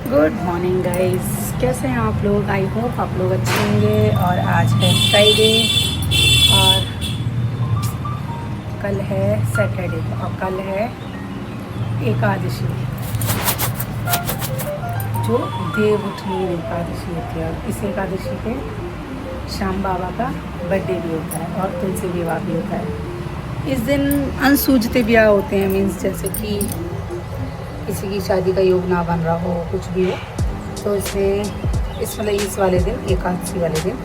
Good morning guys, कैसे हैं आप लोग। आई होप आप लोग अच्छे होंगे। और आज है फ्राइडे और कल है सैटरडे और कल है एकादशी, जो देवउठनी एकादशी होती है। और इस एकादशी पे श्याम बाबा का बर्थडे भी होता है और तुलसी विवाह भी होता है। इस दिन अनसूझते ब्याह होते हैं, मीन्स जैसे कि किसी की शादी का योग ना बन रहा हो, कुछ भी हो, तो इसमें इस वाले दिन, एकादशी वाले दिन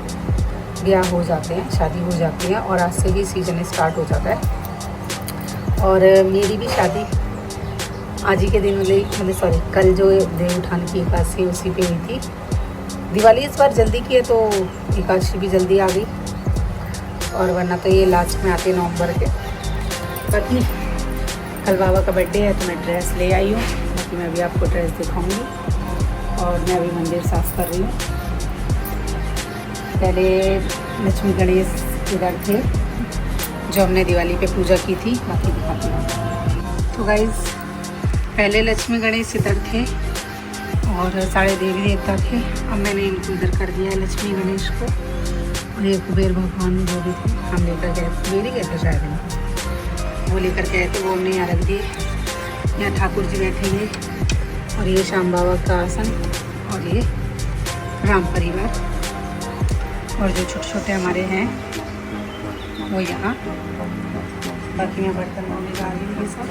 ब्याह हो जाते हैं, शादी हो जाती है। और आज से ही सीजन स्टार्ट हो जाता है। और मेरी भी शादी आज ही के दिन सॉरी, कल जो देव उठान की एकादशी उसी पे हुई थी। दिवाली इस बार जल्दी की है तो एकादशी भी जल्दी आ गई, और वरना तो ये लास्ट में आते नवंबर के। बाकी कल बाबा का बर्थडे है तो मैं ड्रेस ले आई हूँ। बाकी मैं अभी आपको ड्रेस दिखाऊंगी। और मैं अभी मंदिर साफ़ कर रही हूँ। पहले लक्ष्मी गणेश इधर थे जो हमने दिवाली पे पूजा की थी, बाकी दिखाती हूँ। तो गाइज़, पहले लक्ष्मी गणेश इधर थे और सारे देवी देवता थे। अब मैंने इनको इधर कर दिया है, लक्ष्मी गणेश को। और ये कुबेर भगवान जो भी थे हम लेकर गए, कुबेर ही गए थे शायद इनको, वो लेकर के आए थे। वो हमने यहाँ रख दिए। यहाँ ठाकुर जी बैठेंगे और ये श्याम बाबा का आसन और ये राम परिवार, और जो छोटे छोटे हमारे हैं वो यहाँ। बाकी मैं बर्तन धोने जा रही हूँ ये सब।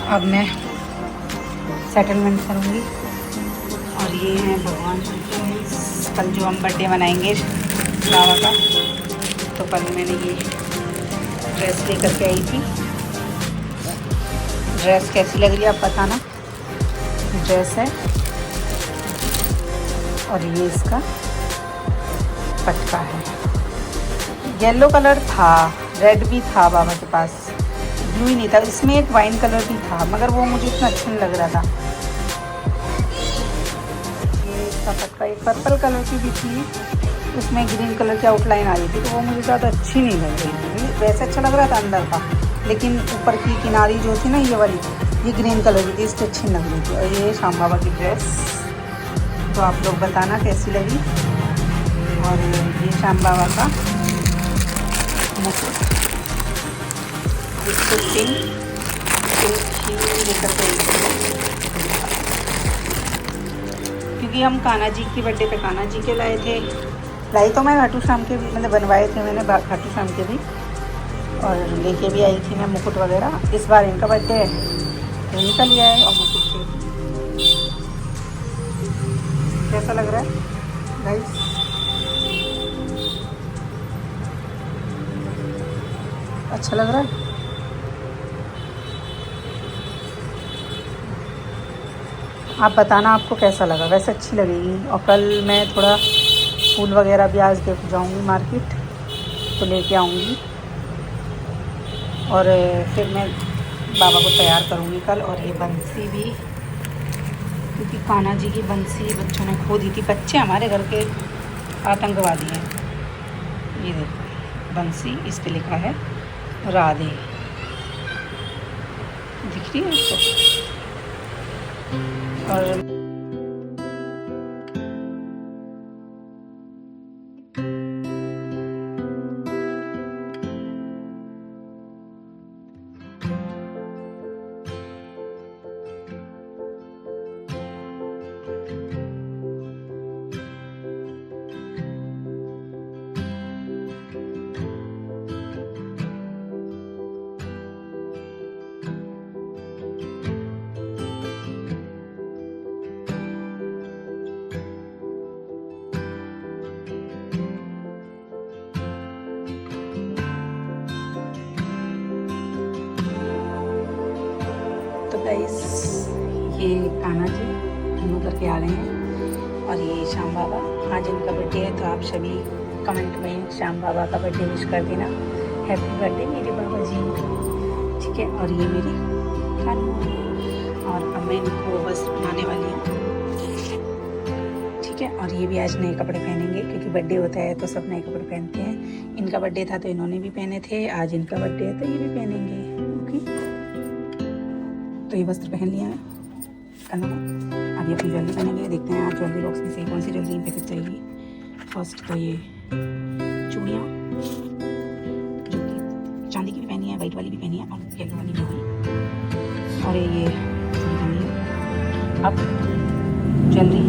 अब मैं सेटलमेंट करूँगी। और ये हैं भगवान कल जो हम बर्थडे मनाएंगे बाबा का, तो कल मैंने ये ड्रेस लेकर के आई थी। ड्रेस कैसी लग रही है आप बताना। ड्रेस है और ये इसका पटका है। येलो कलर था, रेड भी था बाबा के पास, ब्लू ही नहीं था। इसमें एक वाइन कलर भी था, मगर वो मुझे इतना अच्छा नहीं लग रहा था। ये इसका पटका एक पर्पल कलर की भी थी, उसमें ग्रीन कलर की आउटलाइन आ रही थी, तो वो मुझे ज़्यादा अच्छी नहीं लग रही थी। वैसे अच्छा लग रहा था अंदर का, लेकिन ऊपर की किनारी जो थी ना ये वाली, ये ग्रीन कलर की थी, इससे अच्छी लग रही थी। और ये श्याम बाबा की ड्रेस, तो आप लोग बताना कैसी लगी। और ये श्याम बाबा का मुकुट, इसको पिंक ही लेकर के, क्योंकि हम कान्हा जी की बर्थडे पे कान्हा जी के लाए थे। लाई तो मैं खाटू श्याम के भी, मतलब बनवाए थे मैंने खाटू श्याम के भी, और लेके भी आई थी मैं मुकुट वगैरह। इस बार इनका बर्थडे है तो इनका लिया है और मुकुट के। कैसा लग रहा है गाइस? अच्छा लग रहा है? आप बताना आपको कैसा लगा। वैसे अच्छी लगेगी। और कल मैं थोड़ा फूल वगैरह भी आज देख जाऊँगी मार्केट, तो लेके आऊँगी। और फिर मैं बाबा को तैयार करूँगी कल। और ये बंसी भी, क्योंकि कान्हा जी की बंसी बच्चों ने खो दी थी। बच्चे हमारे घर के आतंकवादी हैं। ये देखो बंसी, इस पे लिखा है राधे, दिख रही है आपको? और तो गाइस, ये कान्हा जी दोनों करके आ रहे हैं। और ये श्याम बाबा, आज इनका बर्थडे है, तो आप सभी कमेंट में श्याम बाबा का बर्थडे विश कर देना। हैप्पी बर्थडे मेरे बाबा जी, ठीक है। और ये मेरी कान्हा, और अब मैं इनको वस्त्र बनाने वाली हूँ, ठीक है। और ये भी आज नए कपड़े पहनेंगे, क्योंकि बर्थडे होता है तो सब नए कपड़े पहनते हैं। इनका बर्थडे था तो इन्होंने भी पहने थे, आज इनका बर्थडे है तो ये भी पहनेंगे। ओके, तो ये वस्त्र पहन लिया है। करना था। अभी अपनी ज्वेलरी पहनेंगे, देखते हैं आज ज्वेलरी बॉक्स में से कौन सी ज्वेलरी इन पे फिट जाएगी। फर्स्ट तो ये चूड़ियाँ जो कि चांदी की भी पहनी है, वाइट वाली भी पहनी है और येलो वाली भी पहनी, और ये चूड़ी पहनी है। अब ज्वेलरी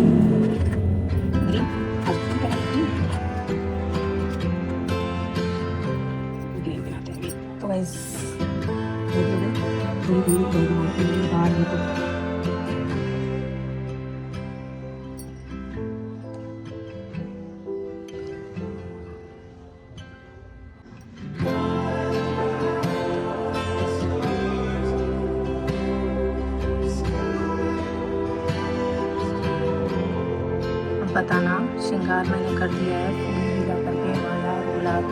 ग्रीन ग्रीन बनाते हैं। तो गाइस बाद में तो बताना श्रृंगार मैंने कर दिया है, फूल भी ला करके माला गुलाब।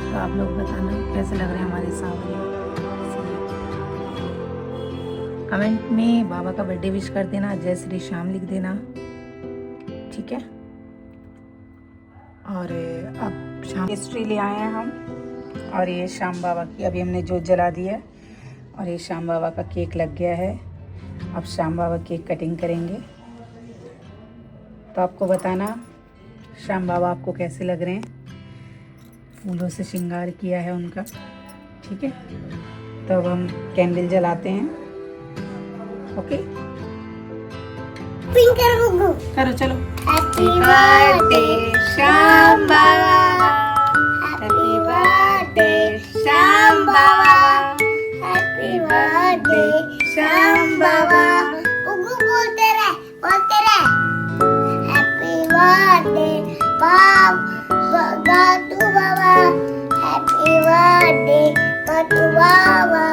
तो आप लोग बताना कैसे लग रहे हैं हमारे सामने। कमेंट में बाबा का बर्थडे विश कर देना, जय श्री श्याम लिख देना, ठीक है। और अब शाम हिस्ट्री ले आए हैं हम, और ये श्याम बाबा की अभी हमने जोत जला दी है, और ये श्याम बाबा का केक लग गया है। अब श्याम बाबा केक कटिंग करेंगे। तो आपको बताना श्याम बाबा आपको कैसे लग रहे हैं, फूलों से श्रृंगार किया है उनका, ठीक है। तो अब हम कैंडल जलाते हैं, ओके। करो चलो। Happy birthday Shyam Baba, happy birthday Shyam Baba, happy birthday Shyam बाबा। बोलते रहे बर्थडे गातू बाबा, हैप्पी बर्थडे गातू बाबा।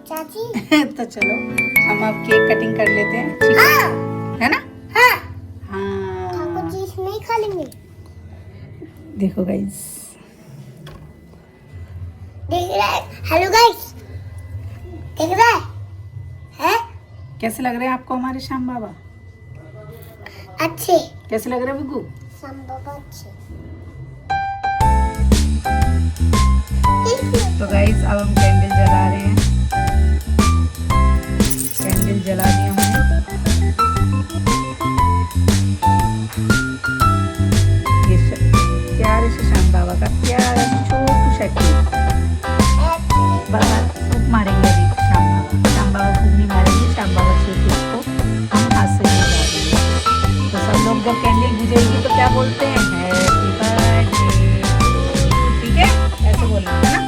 चाची तो चलो हम अब केक कटिंग कर लेते हैं, ठीक है ना? हाँ हाँ, कुछ चीज नहीं खा लेंगे। देखो गाइस, देख रहा है? हेलो गाइस, देख रहा है? कैसे लग रहे हैं आपको हमारे श्याम बाबा? अच्छे। कैसे लग रहे हैं बुग्गू? श्याम बाबा अच्छे। तो गाइस अब हम कैंडल जला रहे हैं, कैंडल जला दी हमने। ये प्यारे से श्याम बाबा का प्यारा छोटू सा केक। बाबा फूक मारेंगे अभी श्याम बाबा फूक नहीं मारेंगे, श्याम बाबा के केक को हम हाथ से नहीं जला देंगे। तो सब लोग जब कैंडल बुझेगी तो क्या बोलते हैं? हैप्पी बर्थडे, ठीक है? ऐसे बोलना है ना,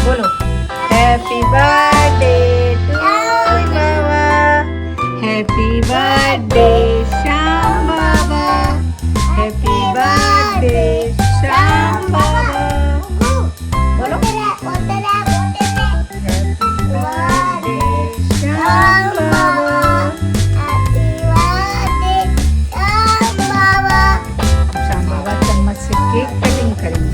बोलो happy birthday to Baba, happy birthday Shyam Baba, happy birthday Shyam Baba. बोलो happy birthday Shyam Baba, happy birthday Shyam Baba. Shyam Baba चम्मच से केक कटिंग करेंगे।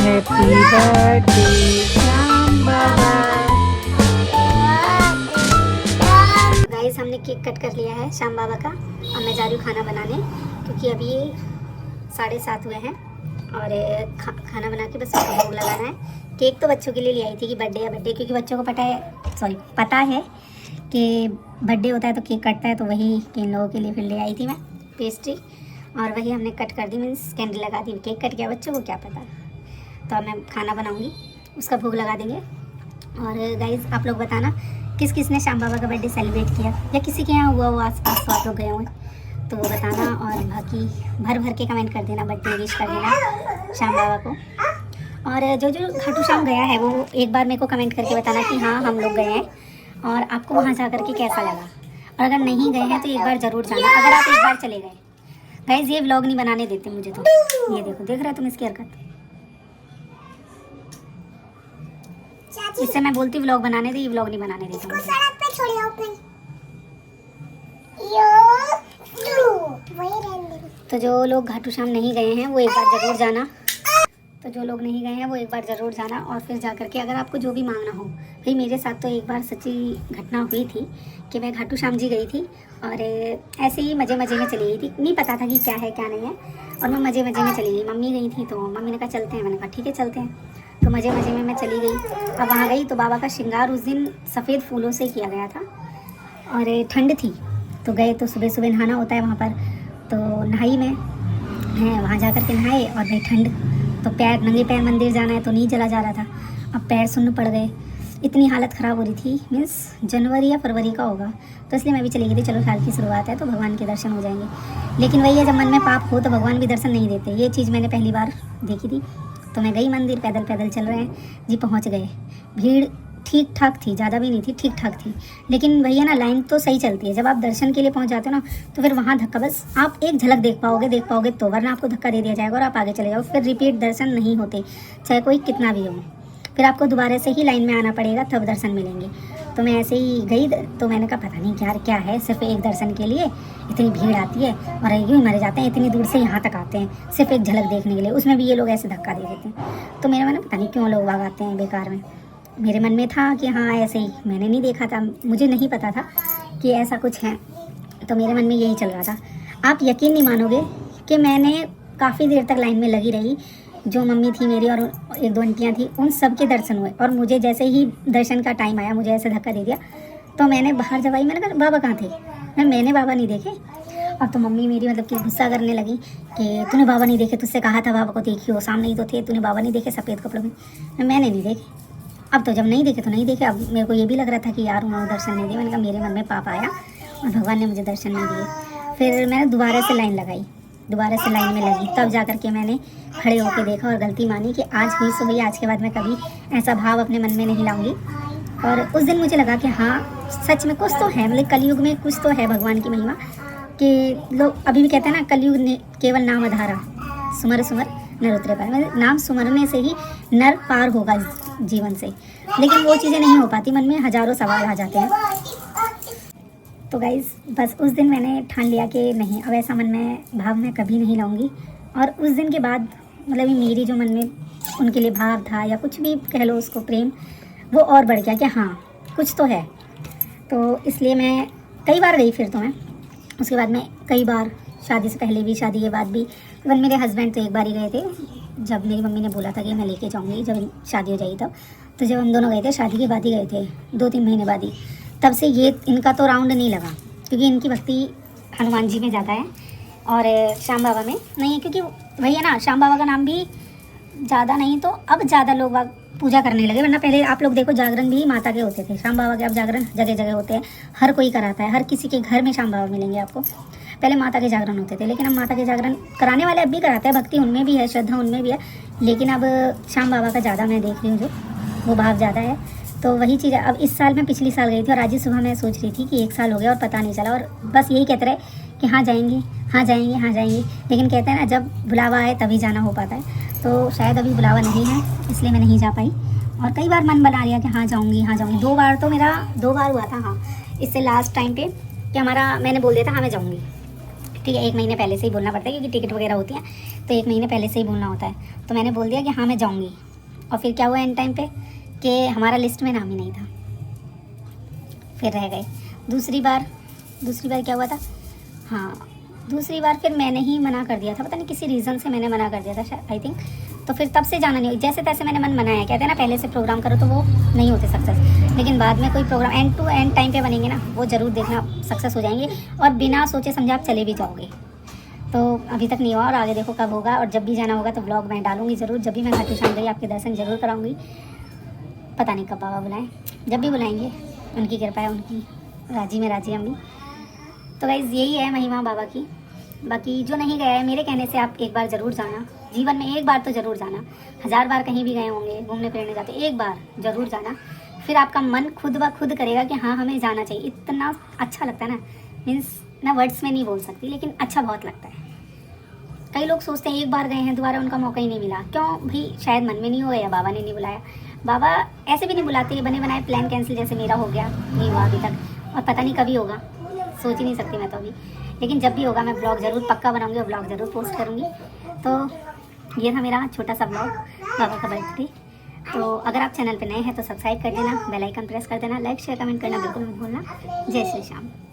Happy birthday Shyam Baba. Guys हमने केक कट कर लिया है श्याम बाबा का, और मैं जा रही हूँ खाना बनाने, क्योंकि अभी 7:30 हुए हैं और खाना बना के बस भोग लगाना है। केक तो बच्चों के लिए ले आई थी कि बर्थडे, क्योंकि बच्चों को पता है कि बर्थडे होता है तो केक कटता है, तो वही इन लोगों के लिए फिर ले आई थी मैं पेस्ट्री, और वही हमने कट कर दी, मीन्स कैंडल लगा दी। केक कट गया, बच्चों को क्या पता। तो अब मैं खाना बनाऊंगी, उसका भोग लगा देंगे। और गाइज आप लोग बताना किस किस ने श्याम बाबा का बर्थडे सेलिब्रेट किया, या किसी के यहाँ हुआ वो आस-पास तो आप लोग गए हुए तो वो बताना, और बाकी भर के कमेंट कर देना, बर्थडे विश कर देना श्याम बाबा को। और जो खाटू श्याम गया है वो एक बार मेरे को कमेंट करके बताना कि हाँ हम लोग गए हैं और आपको वहाँ जा कर के कैसा लगा। और अगर नहीं गए हैं तो एक बार ज़रूर जाना, अगर आप एक बार चले गए। गाइज ये व्लॉग नहीं बनाने देते मुझे, तो ये देखो, देख रहे हो तुम इसकी हरकत। इससे मैं बोलती व्लॉग बनाने दे, ये व्लॉग नहीं बनाने देते मुझे। तो जो लोग खाटू श्याम नहीं गए हैं वो एक बार ज़रूर जाना, और फिर जा कर के अगर आपको जो भी मांगना हो। भाई मेरे साथ तो एक बार सच्ची घटना हुई थी कि मैं खाटू श्याम जी गई थी और ऐसे ही मज़े में चली गई थी, नहीं पता था कि क्या है क्या नहीं है, और मैं मज़े में चली गई। मम्मी गई थी तो मम्मी ने कहा चलते हैं, मैंने कहा ठीक है चलते हैं। तो मज़े मज़े में मैं चली गई। अब वहाँ गई तो बाबा का श्रृंगार उस दिन सफ़ेद फूलों से किया गया था और ठंड थी, तो गए तो सुबह सुबह नहाना होता है वहाँ पर, तो नहाई में है वहाँ जा कर के नहाए और भाई ठंड, तो पैर नंगे पैर मंदिर जाना है तो नहीं चला जा रहा था। अब पैर सुन्न पड़ गए, इतनी हालत ख़राब हो रही थी, मीन्स जनवरी या फरवरी का होगा, तो इसलिए मैं भी चली गई थी, चलो साल की शुरुआत है तो भगवान के दर्शन हो जाएंगे। लेकिन वही है, जब मन में पाप हो तो भगवान भी दर्शन नहीं देते, ये चीज़ मैंने पहली बार देखी थी। तो मैं गई मंदिर, पैदल पैदल चल रहे हैं जी, पहुँच गए। भीड़ ठीक ठाक थी, ज़्यादा भी नहीं थी, ठीक ठाक थी। लेकिन भैया ना, लाइन तो सही चलती है, जब आप दर्शन के लिए पहुँच जाते हो ना, तो फिर वहाँ धक्का, बस आप एक झलक देख पाओगे तो, वरना आपको धक्का दे दिया जाएगा और आप आगे चले जाओ, फिर रिपीट दर्शन नहीं होते, चाहे कोई कितना भी हो, फिर आपको दोबारा से ही लाइन में आना पड़ेगा, तब दर्शन मिलेंगे। तो मैं ऐसे ही गई, तो मैंने कहा पता नहीं यार क्या है, सिर्फ एक दर्शन के लिए इतनी भीड़ आती है और यूँ ही मरे जाते हैं, इतनी दूर से यहाँ तक आते हैं सिर्फ एक झलक देखने के लिए, उसमें भी ये लोग ऐसे धक्का दे देते हैं। तो मेरे मन में पता नहीं क्यों लोग आते हैं बेकार में, मेरे मन में था कि हाँ ऐसे ही, मैंने नहीं देखा था, मुझे नहीं पता था कि ऐसा कुछ है, तो मेरे मन में यही चल रहा था। आप यकीन नहीं मानोगे कि मैंने काफ़ी देर तक लाइन में लगी रही, जो मम्मी थी मेरी और एक दो आंटियाँ थी, उन सब के दर्शन हुए, और मुझे जैसे ही दर्शन का टाइम आया, मुझे ऐसे धक्का दे दिया, तो मैंने बाहर जब आई, मैंने कहा बाबा कहाँ थे, मैंने बाबा नहीं देखे। अब तो मम्मी मेरी मतलब कि गुस्सा करने लगी कि तूने बाबा नहीं देखे, तुझसे कहा था बाबा को देखियो, सामने ही तो थे, तूने बाबा नहीं देखे सफ़ेद कपड़ों में। मैंने नहीं देखे। अब तो जब नहीं देखे तो नहीं देखे, अब मेरे को ये भी लग रहा था कि यार उन्होंने दर्शन नहीं दिए। मैंने कहा मेरे मन में पाप आया और भगवान ने मुझे दर्शन नहीं दिए। फिर मैंने दोबारा से लाइन लगाई, दोबारा से लाइन में लगी, तब जा कर के मैंने खड़े होकर देखा और गलती मानी कि आज हुई सो हुई, आज के बाद मैं कभी ऐसा भाव अपने मन में नहीं लाऊंगी। और उस दिन मुझे लगा कि हाँ सच में कुछ तो है, मतलब कलयुग में कुछ तो है भगवान की महिमा, कि लोग अभी भी कहते हैं ना, कलयुग ने केवल नाम आधारा, सुमर सुमर नर उतरे पार, मतलब नाम सुमरने से ही नर पार होगा जीवन से। लेकिन वो चीज़ें नहीं हो पाती, मन में हज़ारों सवाल आ जाते हैं। तो गाइज़ बस उस दिन मैंने ठान लिया कि नहीं, अब ऐसा मन में भाव मैं कभी नहीं लाऊंगी। और उस दिन के बाद मतलब मेरी जो मन में उनके लिए भाव था, या कुछ भी कह लो उसको, प्रेम, वो और बढ़ गया कि हाँ कुछ तो है। तो इसलिए मैं कई बार गई, फिर तो मैं उसके बाद में कई बार, शादी से पहले भी, शादी के बाद भी। इवन मेरे हस्बैंड तो एक बार ही गए थे, जब मेरी मम्मी ने बोला था कि मैं लेके जाऊंगी जब शादी हो जाएगी तब। तो जब हम दोनों गए थे, शादी के बाद ही गए थे, 2-3 महीने बाद ही। तब से ये इनका तो राउंड नहीं लगा, क्योंकि इनकी भक्ति हनुमान जी में ज़्यादा है और श्याम बाबा में नहीं है, क्योंकि वही है ना, श्याम बाबा का नाम भी ज़्यादा नहीं तो अब ज़्यादा लोग पूजा करने लगे। वरना पहले आप लोग देखो, जागरण भी माता के होते थे, श्याम बाबा के अब जागरण जगह जगह होते हैं, हर कोई कराता है, हर किसी के घर में श्याम बाबा मिलेंगे आपको। पहले माता के जागरण होते थे, लेकिन अब माता के जागरण कराने वाले अब भी कराते हैं, भक्ति उनमें भी है, श्रद्धा उनमें भी है, लेकिन अब श्याम बाबा का ज़्यादा मैं देख रही हूँ, जो वो भाव ज़्यादा है। तो वही चीज़ है। अब इस साल मैं पिछली साल गई थी और आज ही सुबह मैं सोच रही थी कि 1 साल हो गया और पता नहीं चला, और बस यही कहते रहे कि हाँ जाएंगे, हाँ जाएंगे, हाँ जाएंगे, लेकिन कहते हैं ना जब बुलावा आए तभी जाना हो पाता है। तो शायद अभी बुलावा नहीं है, इसलिए मैं नहीं जा पाई। और कई बार मन बना लिया कि हाँ जाऊँगी, हाँ जाऊँगी। 2 बार तो मेरा 2 बार हुआ था, हाँ इससे लास्ट टाइम पे कि हमारा, मैंने बोल दिया था हाँ मैं जाऊँगी, ठीक है, 1 महीने पहले से ही बोलना पड़ता है, क्योंकि टिकट वगैरह होती है तो 1 महीने पहले से ही बोलना होता है। तो मैंने बोल दिया कि हाँ मैं जाऊँगी, और फिर क्या हुआ एंड टाइम पे कि हमारा लिस्ट में नाम ही नहीं था, फिर रह गए। दूसरी बार क्या हुआ था, हाँ दूसरी बार फिर मैंने ही मना कर दिया था, पता नहीं किसी रीज़न से मैंने मना कर दिया था शायद, आई थिंक। तो फिर तब से जाना नहीं, जैसे तैसे मैंने मन बनाया। कहते हैं ना पहले से प्रोग्राम करो तो वो नहीं होते सक्सेस, लेकिन बाद में कोई program end to end time पे बनेंगे ना, वो ज़रूर देखना सक्सेस हो जाएंगे, और बिना सोचे समझे आप चले भी जाओगे। तो अभी तक नहीं हुआ, और आगे देखो कब होगा, और जब भी जाना होगा तो ब्लॉग मैं डालूंगी ज़रूर। जब भी मैं खाटू श्याम गई आपके दर्शन ज़रूर कराऊंगी, पता नहीं कब बाबा बुलाएं, जब भी बुलाएंगे उनकी कृपा है, उनकी राजी में राजी हम भी। तो गाइज़ यही है महिमा बाबा की। बाकी जो नहीं गया है, मेरे कहने से आप एक बार ज़रूर जाना, जीवन में एक बार तो ज़रूर जाना। 1000 बार कहीं भी गए होंगे, घूमने फिरने जाते, एक बार ज़रूर जाना, फिर आपका मन खुद ब खुद करेगा कि हाँ हमें जाना चाहिए। इतना अच्छा लगता है ना, मीन्स ना वर्ड्स में नहीं बोल सकती, लेकिन अच्छा बहुत लगता है। कई लोग सोचते हैं एक बार गए हैं, दोबारा उनका मौका ही नहीं मिला, क्यों भाई? शायद मन में नहीं हुआ या बाबा ने नहीं बुलाया। बाबा ऐसे भी नहीं बुलाते, बने बनाए प्लान कैंसिल, जैसे मेरा हो गया, नहीं हुआ अभी तक, और पता नहीं कभी होगा, सोच ही नहीं सकती मैं तो अभी। लेकिन जब भी होगा मैं ब्लॉग ज़रूर पक्का बनाऊंगी और ब्लॉग ज़रूर पोस्ट करूंगी। तो ये था मेरा छोटा सा ब्लॉग बाबा का बर्थडे। तो अगर आप चैनल पे नए हैं तो सब्सक्राइब कर देना, बेल आइकन प्रेस कर देना, लाइक शेयर कमेंट करना बिल्कुल मत भूलना। जय श्री श्याम।